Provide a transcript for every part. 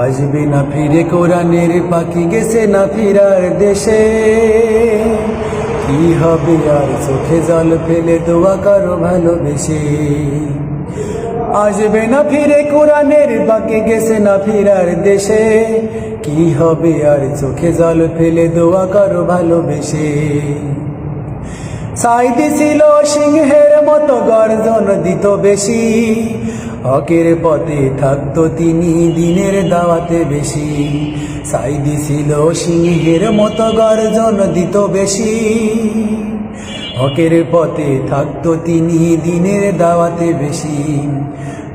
আসবে না ফিরে কোরআনের পাখি গেছে না ফিরার দেশে। কি হবে আর চোখে জল ফেলে দোয়া করো ভালোবেসে। আসবে না ফিরে কোরআনের পাখি গেছে না ফিরার দেশে। কি হবে আর চোখে জল ফেলে দোয়া করো ভালোবেসে। সাইদি ছিল সিংহের মতো গর্জন দিত বেশি। হকের পথে থাকতো তিনি দিনের দাওয়াতে বেশি। সাইদি ছিল সিংহের মতো গর্জন দিত বেশি। হকের পথে থাকতো তিনি দিনের দাওয়াতে বেশি।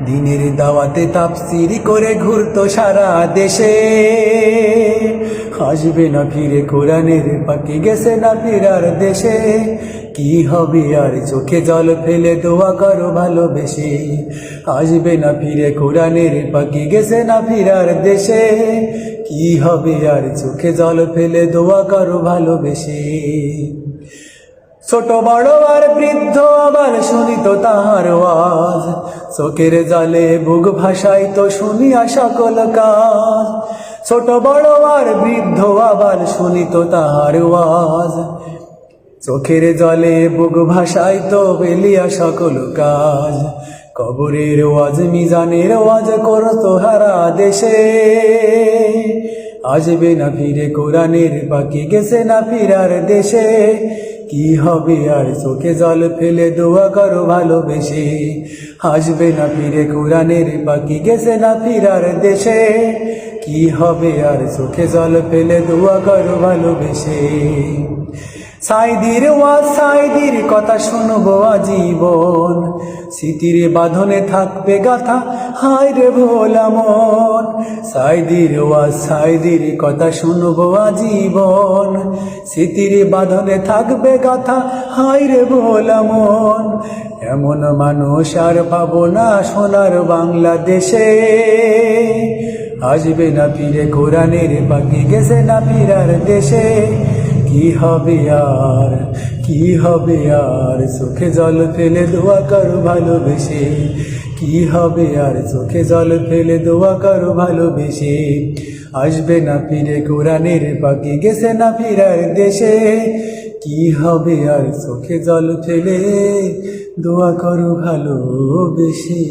দিনের দাওয়াতে তাফসীর করে ঘুরতো সারা দেশে। আসবে না ফিরে কোরআনের পাখি গেছে না ফিরার দেশে। কি হবে আর চোখে জল ফেলে দোয়া করো ভালোবেসে। আসবে না ফিরে কোরআনের পাখি গেছে না ফিরার দেশে। কি হবে আর চোখে জল ফেলে দোয়া করো ভালোবেসে। ছোট বড় আর বৃদ্ধ আবার শুনিত তাহার ওয়াজ। চোখের জলে বুক ভাসাইতো শুনিয়া সকল কাজ। ছোট বড় আর বৃদ্ধ আবার শুনিত তাহার ওয়াজ। চোখের জলে বুক ভাসাইতো বেলিয়া সকল কাজ। কবরের ওয়াজ মিজানের ওয়াজ করতো হারা দেশে। আসবে না ফিরে কোরআনের পাখি গেছে না ফিরার দেশে। কি হবে আর চোখে জল ফেলে দোয়া করো ভালোবেসে। আসবে না ফিরে কোরআনের পাখি গেছে না ফিরার দেশে। কি হবে আর চোখে জল ফেলে দোয়া করো ভালোবেসে। সাইদির ওয়াজ সাইদির কথা শুনবো আজীবন। স্মৃতির বাঁধনে থাকবে গাথা হায় রে ভোলা মন। সাইদির ওয়াজ সাইদির কথা শুনবো আজীবন। স্মৃতির বাঁধনে থাকবে গাথা হায় রে ভোলা মন। এমন মানুষ আর পাবো না সোনার বাংলাদেশে। আসবে না ফিরে কোরআনের পাখি গেছে না ফিরার দেশে। কি হবে আর কি হবে আর চোখে জল ফেলে দোয়া করো ভালোবেসে। কি হবে আর চোখে জল ফেলে দোয়া করো ভালোবেসে। আসবে না ফিরে কোরআনের পাখি গেছে না ফিরার দেশে। কি হবে আর চোখে জল ফেলে দোয়া করো ভালোবেসে।